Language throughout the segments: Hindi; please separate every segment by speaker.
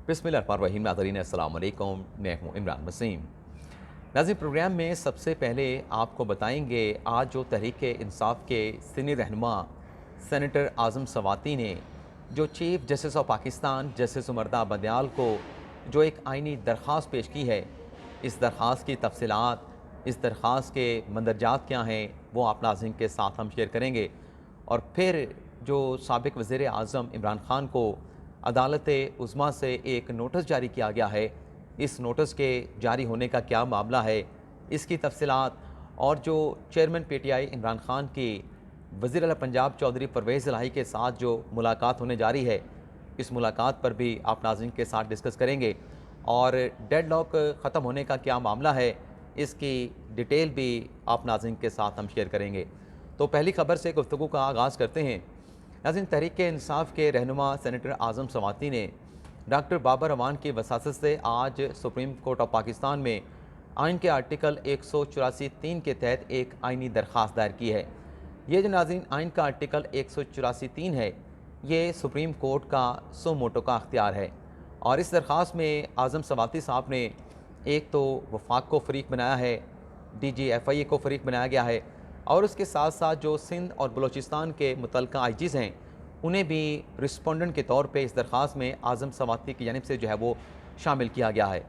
Speaker 1: बिस्मिल्लाहिर्रहमानिर्रहीम। नाज़रीन अस्सलाम वालेकुम, मैं हूँ इमरान वसीम। नाज़रीन, प्रोग्राम में सबसे पहले आपको बताएंगे आज जो तहरीक इंसाफ के सीनियर रहनुमा सेनेटर आज़म सवाती ने जो chief justice of Pakistan justice Umarda Bandial को जो एक आइनी दरख्वास्त पेश की है, इस दरख्वास्त की तफसीलात, इस दरख्वास्त के मंदरजात क्या हैं, वो आप नाज़रीन के साथ हम शेयर करेंगे। और फिर जो साबिक़ वज़ीर आज़म इमरान ख़ान को अदालत उज़्मा से एक नोटिस जारी किया गया है, इस नोटिस के जारी होने का क्या मामला है, इसकी तफसीलात और जो चेयरमैन पीटीआई इमरान ख़ान की वज़ीर आला पंजाब चौधरी परवेज़ इलाही के साथ जो मुलाकात होने जा रही है, इस मुलाकात पर भी आप नाज़रीन के साथ डिस्कस करेंगे। और डेडलॉक ख़त्म होने का क्या मामला है, इसकी डिटेल भी आप नाज़रीन के साथ हम शेयर करेंगे। तो पहली खबर से गुफ्तगू का आगाज़ करते हैं। नाज़रीन, तहरीक इंसाफ के रहनुमा सेनेटर आज़म सवाती ने डॉक्टर बाबर अवान की वसासत से आज सुप्रीम कोर्ट ऑफ पाकिस्तान में आइन के आर्टिकल 184(3) के तहत एक आइनी दरख्वास्त दायर की है। ये जो नाज़रीन आइन का आर्टिकल 184(3) है, ये सुप्रीम कोर्ट का सो मोटो का अख्तियार है। और इस दरख्वास्त में आज़म सवाती साहब ने एक तो वफाक को फ़रीक बनाया है, DGFIA को फ़रीक बनाया गया है, और उसके साथ साथ जो सिंध और बलूचिस्तान के मुतल्लिक़ा IGs हैं, उन्हें भी रिस्पोंडेंट के तौर पे इस दरख्वास्त में आज़म सवाती की जानिब से जो है वो शामिल किया गया है।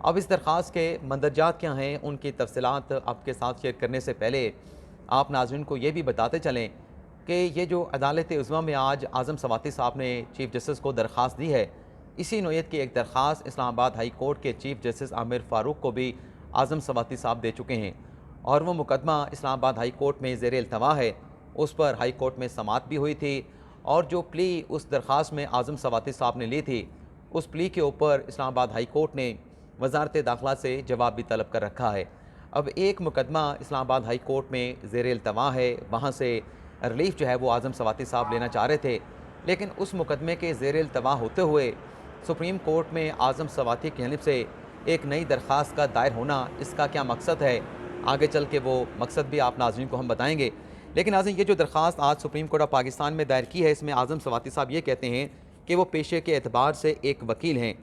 Speaker 1: अब इस दरख्वास्त के मंदरजात क्या हैं, उनकी तफसीलात आपके साथ शेयर करने से पहले आप नाज़रीन को ये भी बताते चलें कि ये जो अदालत उज़्मा में आज आज़म सवाती साहब ने चीफ जस्टिस को दरख्वास्त दी है, इसी नोयत की एक दरख्वास्त इस्लामाबाद हाई कोर्ट के चीफ जस्टिस आमिर फ़ारूक को भी आज़म सवाती साहब दे चुके हैं। और वो मुकदमा इस्लामाबाद हाई कोर्ट में ज़ेर इल्तवा है, उस पर हाई कोर्ट में समाअत भी हुई थी। और जो प्ली उस दरख्वास्त में आज़म सवाती साहब ने ली थी, उस प्ली के ऊपर इस्लामाबाद हाई कोर्ट ने वज़ारत दाखिला से जवाब भी तलब कर रखा है। अब एक मुकदमा इस्लामाबाद हाई कोर्ट में ज़ेर इल्तवा है, वहाँ से रिलीफ जो है वो आज़म सवाती साहब लेना चाह रहे थे, लेकिन उस मुकदमे के ज़ेर इल्तवा होते हुए सुप्रीम कोर्ट में आज़म सवाती की जानिब से एक नई दरख्वास्त का दायर होना, इसका क्या मकसद है, आगे चल के वो मकसद भी आप नाज़रीन को हम बताएंगे। लेकिन नाज़रीन, ये जो दरख्वास्त आज सुप्रीम कोर्ट ऑफ पाकिस्तान में दायर की है, इसमें आज़म सवाती साहब ये कहते हैं कि वो पेशे के एतबार से एक वकील हैं,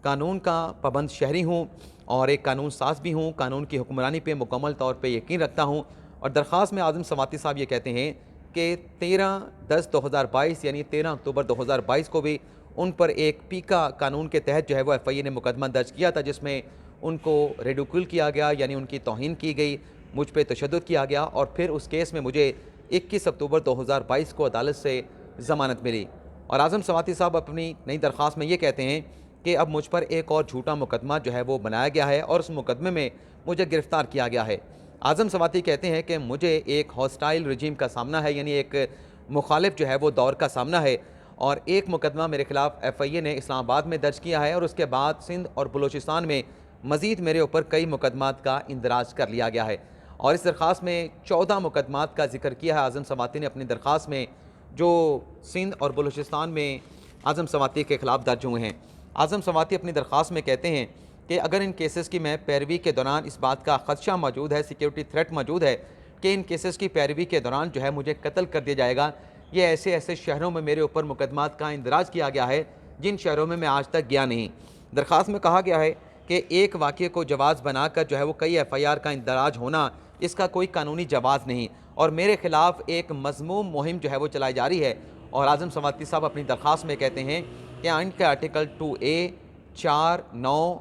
Speaker 1: कानून का पाबंद शहरी हूँ और एक कानून साज भी हूँ, कानून की हुक्मरानी पे मुकम्मल तौर पे यकीन रखता हूँ। और दरख्वास्त में आज़म सवाती साहब ये कहते हैं कि 13/10/2022 यानी 13 अक्टूबर 2022 को भी उन पर एक पीका कानून के तहत जो है वो FIA ने मुकदमा दर्ज किया था, जिसमें उनको रिडिक्यूल किया गया, यानी उनकी तौहीन की गई, मुझ पे तशद्दुद किया गया। और फिर उस केस में मुझे 21 अक्टूबर 2022 को अदालत से ज़मानत मिली। और आज़म सवाती साहब अपनी नई दरख्वास्त में ये कहते हैं कि अब मुझ पर एक और झूठा मुकदमा जो है वो बनाया गया है और उस मुकदमे में मुझे गिरफ़्तार किया गया है। आज़म सवाती कहते हैं कि मुझे एक हॉस्टाइल रजीम का सामना है, यानी एक मुखालिफ जो है वो दौर का सामना है। और एक मुकदमा मेरे ख़िलाफ़ FIA ने इस्लामाबाद में दर्ज किया है और उसके बाद सिंध और बलूचिस्तान में मज़ीद मेरे ऊपर कई मुकदमात का इंदराज कर लिया गया है। और इस दरख्वास्त में 14 मुकदमात का जिक्र किया है आज़म सवाती ने अपनी दरख्वास्त में, जो सिंध और बलूचिस्तान में आज़म सवाती के ख़िलाफ़ दर्ज हुए हैं। आज़म सवाती अपनी दरख्वास्त में कहते हैं कि अगर इन केसेस की मैं पैरवी के दौरान इस बात का ख़दशा मौजूद है, सिक्योरिटी थ्रेट मौजूद है कि इन केसेस की पैरवी के दौरान जो है मुझे कत्ल कर दिया जाएगा, ये ऐसे ऐसे शहरों में मेरे ऊपर मुकदमात का इंदराज किया गया है जिन शहरों में मैं आज तक गया नहीं। दरख्वास्त में कहा गया है कि एक वाक़े को जवाज़ बनाकर जो है वो कई FIR का इंदराज होना, इसका कोई कानूनी जवाज़ नहीं, और मेरे ख़िलाफ़ एक मज़मूम मुहिम जो है वो चलाई जा रही है। और आज़म सवाती साहब अपनी दरख्वास्त में कहते हैं कि आइन के आर्टिकल 2A, 4, 9,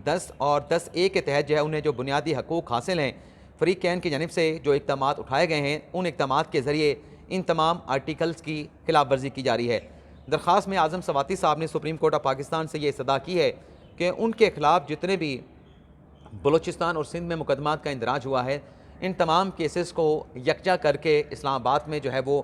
Speaker 1: 10 और 10A के तहत जो है उन्हें जो बुनियादी हकूक़ हासिल हैं, फ़रीक़ैन की जानिब से जो इक़दामात उठाए गए हैं, उन इक़दामात के ज़रिए इन तमाम आर्टिकल्स की खिलाफ वर्जी की जा रही है। दरख्वास्त में आज़म सवाती साहब ने सुप्रीम कोर्ट ऑफ पाकिस्तान से ये सदा की है कि उनके ख़िलाफ़ जितने भी बलूचिस्तान और सिंध में मुकदमात का इंदराज हुआ है, इन तमाम केसेस को यकजा करके इस्लामाबाद में जो है वो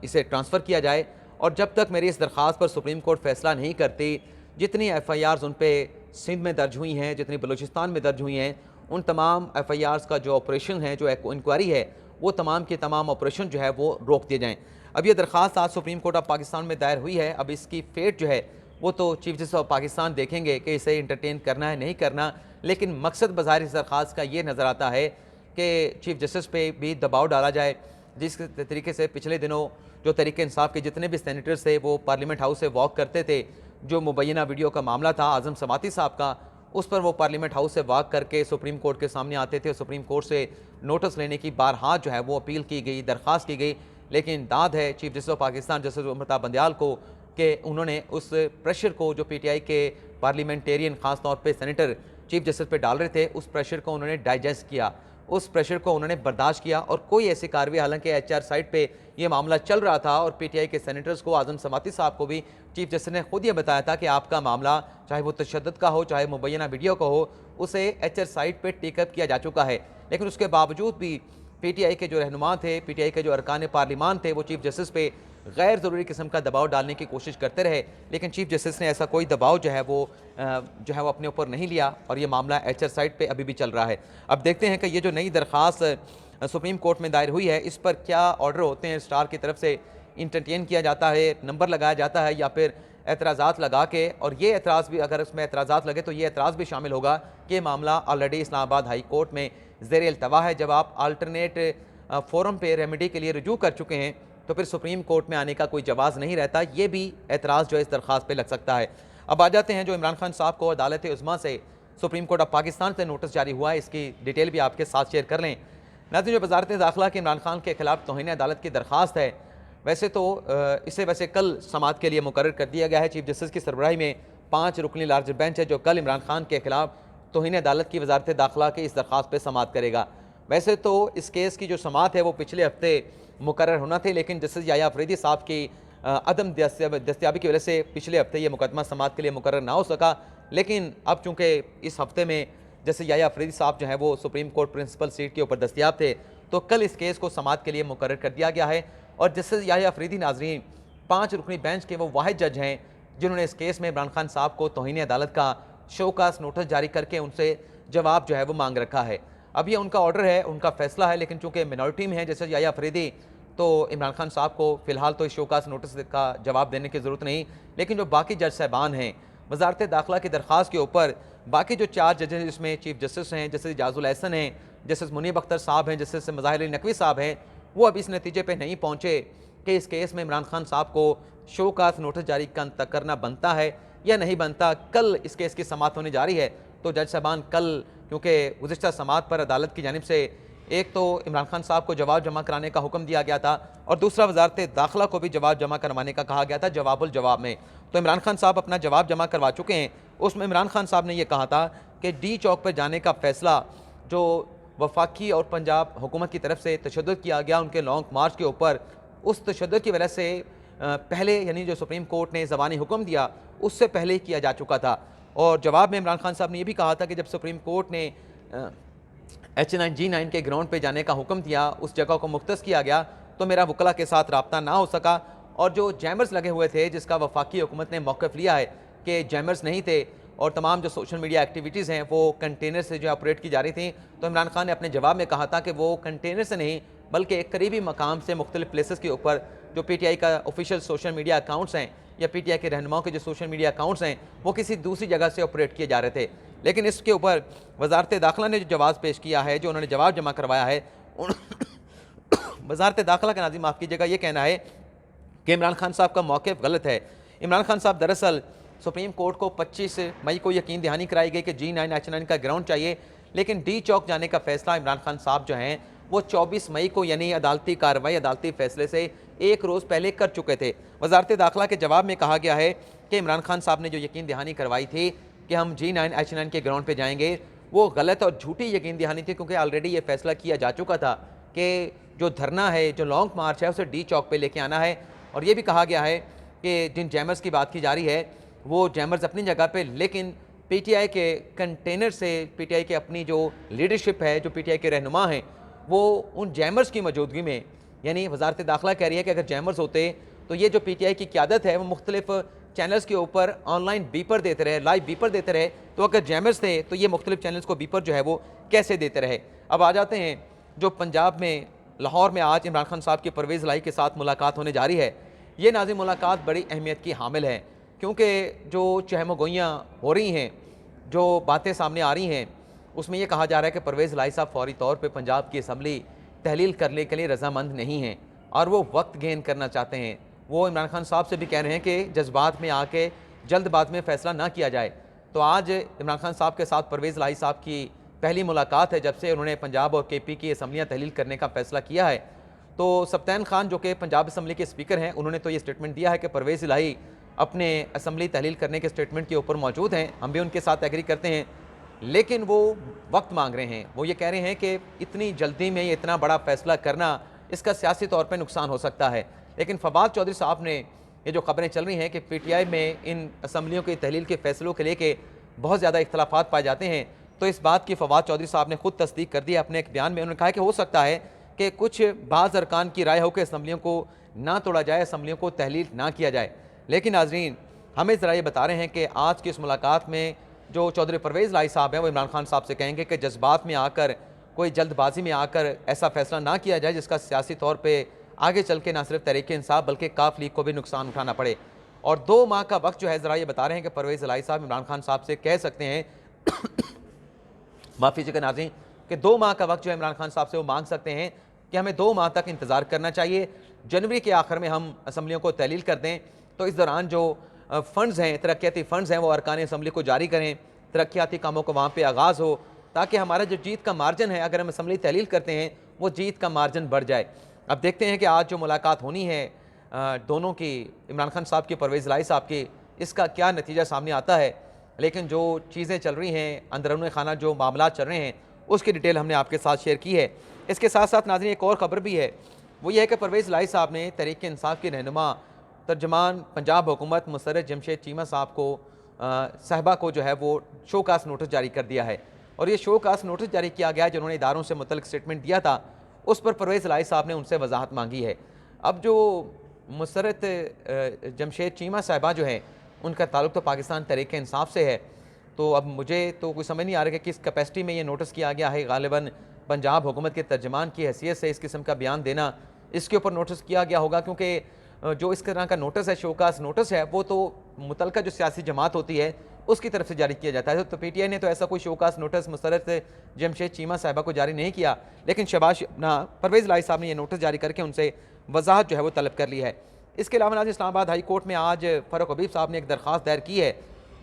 Speaker 1: इसे ट्रांसफ़र किया जाए। और जब तक मेरी इस दरख्वास्त पर सुप्रीम कोर्ट फ़ैसला नहीं करती, जितनी FIRs उन पर सिंध में दर्ज हुई हैं, जितनी बलूचिस्तान में दर्ज हुई हैं, उन तमाम FIRs का जो ऑपरेशन है, जो इंक्वायरी है, वो तमाम के तमाम ऑपरेशन जो है वो रोक दिए जाएँ। अब ये दरख्वास्त आज सुप्रीम कोर्ट ऑफ पाकिस्तान में दायर हुई है। अब इसकी फेट जो है वो तो चीफ जस्टिस ऑफ पाकिस्तान देखेंगे कि इसे इंटरटेन करना है नहीं करना, लेकिन मकसद बज़ाहिर इस दरख्वास्त का ये नज़र आता है कि चीफ जस्टिस पे भी दबाव डाला जाए। जिस तरीके से पिछले दिनों जो तहरीक इंसाफ के जितने भी सेनेटर्स थे वो पार्लियामेंट हाउस से वॉक करते थे, जो मुबैना वीडियो का मामला था आज़म समाती साहब का, उस पर वो पार्लियामेंट हाउस से वाक करके सुप्रीम कोर्ट के सामने आते थे। सुप्रीम कोर्ट से नोटिस लेने की बारहा जो है वो अपील की गई, दरख्वास्त की गई, लेकिन दाद है chief justice of Pakistan justice Amrita Bandial को कि उन्होंने उस प्रेशर को जो पीटीआई के पार्लियामेंटेरियन ख़ास तौर पे सेनेटर चीफ जस्टिस पे डाल रहे थे, उस प्रेशर को उन्होंने डाइजेस्ट किया, उस प्रेशर को उन्होंने बर्दाश्त किया और कोई ऐसी कार्रवाई, हालांकि एचआर साइट पे ये मामला चल रहा था और पीटीआई के सेनेटर्स को, आज़म समाती साहब को भी चीफ जस्टिस ने खुद ये बताया था कि आपका मामला चाहे वो तशद्दुद का हो, चाहे मुबैना वीडियो का हो, उसे एचआर साइट पे टेकअप किया जा चुका है। लेकिन उसके बावजूद भी पीटीआई के जो रहनुमा थे, पीटीआई के जो अरकान पार्लिमान थे, वो चीफ जस्टिस पे गैर ज़रूरी किस्म का दबाव डालने की कोशिश करते रहे, लेकिन चीफ जस्टिस ने ऐसा कोई दबाव जो है वो अपने ऊपर नहीं लिया और ये मामला एचआर साइट पे अभी भी चल रहा है। अब देखते हैं कि ये जो नई दरख्वास्त सुप्रीम कोर्ट में दायर हुई है, इस पर क्या ऑर्डर होते हैं, स्टार की तरफ से इंटरटेन किया जाता है, नंबर लगाया जाता है या फिर एतराज़ात लगा के, और ये एतराज़ भी, अगर इसमें एतराज़ात लगे तो ये एतराज़ भी शामिल होगा कि मामला ऑलरेडी इस्लामाबाद हाई कोर्ट में ज़ेर अल्तवा है। जब आप अल्टरनेट फोरम पे रेमेडी के लिए रुजू कर चुके हैं तो फिर सुप्रीम कोर्ट में आने का कोई जवाज़ नहीं रहता। ये भी एतराज़ जो है इस दरख्वास्त पे लग सकता है। अब आ जाते हैं जो इमरान खान साहब को अदालत उज़्मा से सुप्रीम कोर्ट ऑफ पाकिस्तान से नोटिस जारी हुआ है, इसकी डिटेल भी आपके साथ शेयर कर लें। नाज़रीन, जो वज़ारत दाखिला के इमरान खान के खिलाफ तौहीन अदालत की दरख्वास्त है, वैसे तो इसे कल समाअत के लिए मुकर्रर कर दिया गया है। चीफ जस्टिस की सरबराही में 5 रुकनी लार्ज बेंच है जो कल इमरान खान के खिलाफ तौहीन अदालत की वज़ारत दाखिला की इस दरख्वास्त पर समाअत करेगा। वैसे तो इस केस की जो समाअत है वो पिछले हफ्ते मुकर्रर होना थे, लेकिन जस्टिस याह्या अफरीदी साहब की अदम दस्तयाबी की वजह से पिछले हफ्ते ये मुकदमा समाअत के लिए मुकर्रर ना हो सका। लेकिन अब चूँकि इस हफ्ते में जस्टिस याह्या अफरीदी साहब जो है वो सुप्रीम कोर्ट प्रिंसिपल सीट के ऊपर दस्तयाब थे, तो कल इस केस को समाअत के लिए मुकर्रर कर दिया गया है। और जस्टिस याह्या अफरीदी नाज़रीन 5 रुकनी बेंच के वो वाहिद जज हैं जिन्होंने इस केस में इमरान खान साहब को तौहीन अदालत का शोकास नोटिस जारी करके उनसे जवाब जो है वो मांग रखा है। अब ये उनका ऑर्डर है, उनका फैसला है, लेकिन चूँकि मिनॉरिटी में है जैसे याह्या अफरीदी, तो इमरान खान साहब को फ़िलहाल तो इस शोकास नोटिस का जवाब देने की ज़रूरत नहीं। लेकिन जो बाकी जज साहबान हैं वज़ारत दाखिला की दरख्वास्त के ऊपर, बाकी जो 4 जजेस जिसमें चीफ जस्टिस हैं, जस्टिस इजाज़ुल एहसन हैं, जस्टिस मुनीब अख्तर साहब हैं, जस्टिस मज़ाहिर अली नकवी साहब हैं, वो अभी इस नतीजे पर नहीं पहुँचे कि इस केस में इमरान खान साहब को शोकास नोटिस जारी करना बनता है या नहीं बनता। कल इस केस की समाअत होने जा रही है, तो जज साहबान कल, क्योंकि गुज़िश्ता समाअत पर अदालत की जानिब से एक तो इमरान खान साहब को जवाब जमा कराने का हुक्म दिया गया था और दूसरा वज़ारत दाखिला को भी जवाब जमा करवाने का कहा गया था जवाबुल जवाब में। तो इमरान खान साहब अपना जवाब जमा करवा चुके हैं। उसमें इमरान खान साहब ने यह कहा था कि डी चौक पर जाने का फ़ैसला जो वफाकी और पंजाब हुकूमत की तरफ से तशद्दुद किया गया उनके लॉन्ग मार्च के ऊपर, उस तशद्दुद की वजह से पहले, यानी जो सुप्रीम कोर्ट ने ज़बानी हुक्म दिया उससे पहले ही किया जा चुका था। और जवाब में इमरान खान साहब ने यह भी कहा था कि जब सुप्रीम कोर्ट ने H9G9 के ग्राउंड पे जाने का हुक्म दिया, उस जगह को मुख्तस किया गया, तो मेरा वकला के साथ रब्ता ना हो सका और जो जैमर्स लगे हुए थे जिसका वफाकी हुकूमत ने मौक़िफ़ लिया है कि जैमर्स नहीं थे और तमाम जो सोशल मीडिया एक्टिविटीज़ हैं वो कंटेनर से जो ऑपरेट की जा रही थी, तो इमरान खान ने अपने जवाब में कहा था कि वो कंटेनर से नहीं बल्कि एक करीबी मकाम से मुख्तलिफ प्लेसेस के ऊपर जो पीटीआई का ऑफिशियल सोशल मीडिया अकाउंट्स हैं या पीटीआई के रहनुमाओं के जो सोशल मीडिया अकाउंट्स हैं वो किसी दूसरी जगह से ऑपरेट किए जा रहे थे। लेकिन इसके ऊपर वज़ारत दाखिला ने जो जवाब पेश किया है, जो उन्होंने जवाब जमा करवाया है, वज़ारत दाखिला का नाज़रीन माफ़ कीजिएगा ये कहना है कि इमरान खान साहब का मौक़िफ़ गलत है। इमरान खान साहब दरअसल सुप्रीम कोर्ट को 25 मई को यकीन दहानी कराई गई कि G9 H9 का ग्राउंड चाहिए, लेकिन डी चौक जाने का फ़ैसला इमरान खान साहब जो हैं वो 24 मई को, यानी अदालती कार्रवाई, अदालती फ़ैसले से एक रोज़ पहले कर चुके थे। वज़ारत दाखिला के जवाब में कहा गया है कि इमरान खान साहब ने जो यकीन दहानी करवाई थी कि हम G9 H9 के ग्राउंड पे जाएंगे, वो गलत और झूठी यकीन दहानी थी, क्योंकि ऑलरेडी ये फैसला किया जा चुका था कि जो धरना है, जो लॉन्ग मार्च है, उसे डी चौक पे लेके आना है। और ये भी कहा गया है कि जिन जैमर्स की बात की जा रही है वो जैमर्स अपनी जगह पे, लेकिन पीटीआई के कंटेनर से पीटीआई के अपनी जो लीडरशिप है, जो पीटीआई के रहनुमा हैं, वो उन जैमर्स की मौजूदगी में, यानी वज़ारत दाखिला कह रही है कि अगर जैमर्स होते तो ये जो पीटीआई की क़यादत है वो मुख्तलिफ चैनल्स के ऊपर ऑनलाइन बीपर देते रहे, लाइव बीपर देते रहे, तो अगर जैमर्स थे तो ये मुख्तलिफ चैनल्स को बीपर जो है वो कैसे देते रहे। अब आ जाते हैं जो पंजाब में लाहौर में आज इमरान खान साहब की परवेज़ लाई के साथ मुलाकात होने जा रही है। ये नाज़रीन मुलाकात बड़ी अहमियत की हामिल है, क्योंकि जो चहमगोइयाँ हो रही हैं, जो बातें सामने आ रही हैं, उसमें यह कहा जा रहा है कि परवेज़ लाई साहब फौरी तौर पर पंजाब की असम्बली तहलील करने के लिए रजामंद नहीं हैं और वो वक्त गेन करना चाहते हैं। वो इमरान खान साहब से भी कह रहे हैं कि जज्बात में आके जल्दबाज में फ़ैसला ना किया जाए। तो आज इमरान खान साहब के साथ परवेज़ इलाही साहब की पहली मुलाकात है जब से उन्होंने पंजाब और KP की असम्बलियाँ तहलील करने का फ़ैसला किया है। तो सब्तैन खान जो कि पंजाब असम्बली के स्पीकर हैं, उन्होंने तो ये स्टेटमेंट दिया है कि परवेज़ इलाही अपने असम्बली तहलील करने के स्टेटमेंट के ऊपर मौजूद हैं, हम भी उनके साथ एग्री करते हैं, लेकिन वो वक्त मांग रहे हैं। वो ये कह रहे हैं कि इतनी जल्दी में ये इतना बड़ा फ़ैसला करना, इसका सियासी तौर पर नुकसान हो सकता है। लेकिन फवाद चौधरी साहब ने ये जो खबरें चल रही हैं कि PTI में इन असम्बलियों की तहलील के फ़ैसलों के लेके बहुत ज़्यादा इख्तलाफात पाए जाते हैं, तो इस बात की फवाद चौधरी साहब ने खुद तस्दीक कर दी है अपने एक बयान में। उन्होंने कहा कि हो सकता है कि कुछ बाज़ अरकान की राय हो कि असम्बलियों को ना तोड़ा जाए, असम्बलियों को तहलील ना किया जाए। लेकिन नाज़रीन, हमें ज़रा ये बता रहे हैं कि आज की इस मुलाकात में जो चौधरी परवेज़ इलाही साहब हैं, वो इमरान खान साहब से कहेंगे कि जज्बात में आकर, कोई जल्दबाजी में आकर ऐसा फ़ैसला ना किया जाए जिसका सियासी तौर पर आगे चल के ना सिर्फ तहरीक इंसाफ बल्कि काफ लीग को भी नुकसान उठाना पड़े। और 2 माह का वक्त जो है, ज़रा ये बता रहे हैं कि परवेज़ इलाही साहब इमरान खान साहब से कह सकते हैं माफ़ी कीजिएगा नाज़रीन, कि 2 माह का वक्त जो है इमरान खान साहब से वो मांग सकते हैं कि हमें 2 माह तक इंतज़ार करना चाहिए। जनवरी के आखिर में हम असम्बलियों को तहलील कर दें, तो इस दौरान जो फ़ंड्स हैं, तरक्याती फ़ंड्स हैं, वो अरकान असम्बली को जारी करें, तरक्याती कामों को वहाँ पर आगाज़ हो, ताकि हमारा जो जीत का मार्जिन है, अगर हम असम्बली तहलील करते हैं, वो जीत का मार्जिन बढ़ जाए। अब देखते हैं कि आज जो मुलाकात होनी है दोनों की, इमरान खान साहब की, परवेज़ इलाही साहब की, इसका क्या नतीजा सामने आता है। लेकिन जो चीज़ें चल रही हैं, अंदरूनी खाना जो मामला चल रहे हैं, उसकी डिटेल हमने आपके साथ शेयर की है। इसके साथ साथ नाज़रीन, एक और ख़बर भी है, वो ये है कि परवेज़ इलाही साहब ने तहरीक इंसाफ की रहनुमा तर्जमान पंजाब हुकूमत मुसर्रत जमशेद चीमा साहब को साहिबा को जो है वो शोकास नोटिस जारी कर दिया है। और ये शोकास नोटिस जारी किया गया जिन्होंने इदारों से मुतल्लिक़ स्टेटमेंट दिया था, उस पर परवेज़ इलाही साहब ने उनसे वजाहत मांगी है। अब जो मुसर्रत जमशेद चीमा साहिबा जो हैं, उनका ताल्लुक़ तो पाकिस्तान तहरीक इंसाफ से है। तो अब मुझे तो कुछ समझ नहीं आ रहा कि किस कैपेसिटी में ये नोटिस किया गया है। गालिबन पंजाब हुकूमत के तर्जमान की हैसियत से इस किस्म का बयान देना, इसके ऊपर नोटिस किया गया होगा, क्योंकि जो इस तरह का नोटिस है, शोकास नोटिस है, वो तो मुतल्लिका जो सियासी जमात होती है उसकी तरफ से जारी किया जाता है। तो PTI ने तो ऐसा कोई शोकास नोटिस मुसर्रत जमशेद चीमा साहिबा को जारी नहीं किया, लेकिन परवेज़ इलाही साहब ने यह नोटिस जारी करके उनसे वजाहत जो है वो तलब कर ली है। इसके अलावा आज इस्लामाबाद हाई कोर्ट में आज फ़ारूक हबीब साहब ने एक दरख्वास्त दायर की है।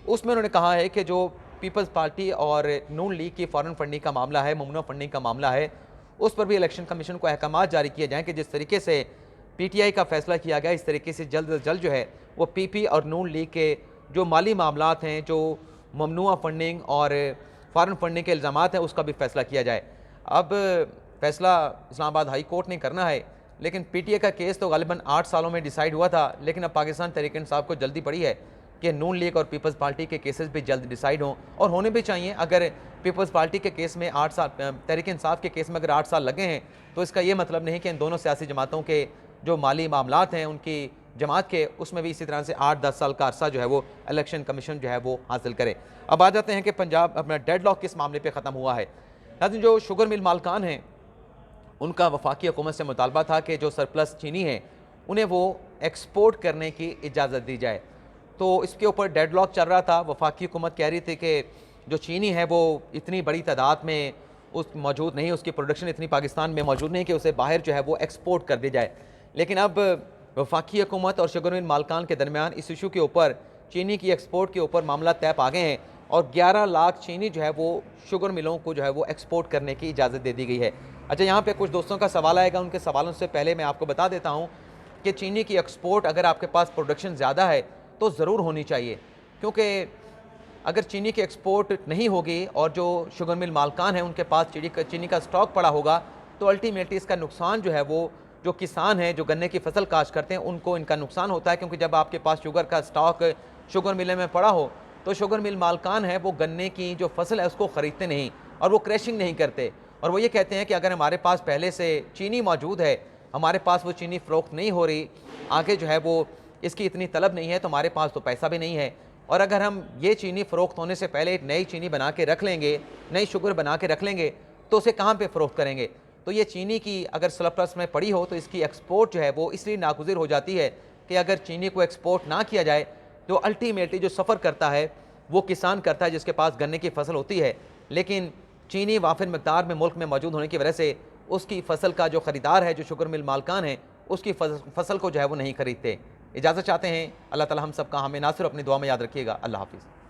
Speaker 1: उसमें उन्होंने कहा है कि जो पीपल्स पार्टी और नून लीग की फ़ॉरेन फंडिंग का मामला है, ममनू फंडिंग का मामला है, उस पर भी इलेक्शन कमीशन को अहकामात जारी किए जाएँ कि जिस तरीके से PTI का फैसला किया गया, इस तरीके से जल्द अज जल्द जो है वो PP और नून लीग के जो माली मामलात हैं, जो ममनुआ फंडिंग और फ़ॉरेन फंडिंग के इल्ज़ामात हैं, उसका भी फैसला किया जाए। अब फैसला इस्लामाबाद हाई कोर्ट ने करना है, लेकिन PTI का केस तो गालिबन 8 सालों में डिसाइड हुआ था, लेकिन अब पाकिस्तान तहरीक इंसाफ को जल्दी पड़ी है कि नून लीग और पीपल्स पार्टी के केसेस भी जल्द डिसाइड हों, और होने भी चाहिए। अगर पीपल्स पार्टी के केस में 8 साल, तहरीक इंसाफ के केस में अगर 8 साल लगे हैं, तो इसका ये मतलब नहीं कि इन दोनों सियासी जमातों के जो माली मामलात हैं उनकी जमात के, उसमें भी इसी तरह से 8-10 साल का अरसा जो है वो इलेक्शन कमीशन जो है वो हासिल करे। अब आ जाते हैं कि पंजाब अपना डेडलॉक किस मामले पे ख़त्म हुआ है। लेकिन जो शुगर मिल मालकान हैं, उनका वफाकी हुकूमत से मुतालबा था कि जो सरप्लस चीनी है उन्हें वो एक्सपोर्ट करने की इजाज़त दी जाए। तो इसके ऊपर डेडलॉक चल रहा था। वफाकी हुकूमत कह रही थी कि जो चीनी है वो इतनी बड़ी तादाद में मौजूद नहीं, उसकी प्रोडक्शन इतनी पाकिस्तान में मौजूद नहीं कि उसे बाहर जो है वो एक्सपोर्ट कर दी जाए। लेकिन अब वफाकी हुकूमत और शुगर मिल मालकान के दरमियान इस इशू के ऊपर, चीनी की एक्सपोर्ट के ऊपर मामला तय पा गए हैं, और 11 लाख चीनी जो है वो शुगर मिलों को जो है वो एक्सपोर्ट करने की इजाज़त दे दी गई है। अच्छा, यहाँ पे कुछ दोस्तों का सवाल आएगा, उनके सवालों से पहले मैं आपको बता देता हूँ कि चीनी की एक्सपोर्ट, अगर आपके पास प्रोडक्शन ज़्यादा है तो ज़रूर होनी चाहिए, क्योंकि अगर चीनी की एक्सपोर्ट नहीं होगी और जो शुगर मिल मालकान हैं उनके पास चीनी का स्टॉक पड़ा होगा, तो अल्टीमेटली इसका नुकसान जो है वो जो किसान हैं, जो गन्ने की फसल काश्त करते हैं, उनको इनका नुकसान होता है। क्योंकि जब आपके पास शुगर का स्टॉक शुगर मिल में पड़ा हो, तो शुगर मिल मालकान है वो गन्ने की जो फसल है उसको ख़रीदते नहीं और वो क्रैशिंग नहीं करते, और वो ये कहते हैं कि अगर हमारे पास पहले से चीनी मौजूद है, हमारे पास वो चीनी फ़रोख्त नहीं हो रही, आगे जो है वो इसकी इतनी तलब नहीं है, तो हमारे पास तो पैसा भी नहीं है, और अगर हम ये चीनी फ़रोख्त होने से पहले एक नई चीनी बना के रख लेंगे, नई शुगर बना के रख लेंगे, तो उसे कहाँ पे फ़रोख्त करेंगे। तो ये चीनी की अगर सरप्लस में पड़ी हो तो इसकी एक्सपोर्ट जो है वो इसलिए नागुज़िर हो जाती है कि अगर चीनी को एक्सपोर्ट ना किया जाए तो अल्टीमेटली जो सफ़र करता है वो किसान करता है जिसके पास गन्ने की फसल होती है, लेकिन चीनी वाफिर मकदार में मुल्क में मौजूद होने की वजह से उसकी फसल का जो ख़रीदार है, जो शुगर मिल मालकान है, उसकी फसल को जो है वो नहीं ख़रीदते। इजाज़त चाहते हैं। अल्लाह ताला हम सबका हमें ना सिर्फ अपनी दुआ में याद रखिएगा। अल्लाह हाफ़िज़।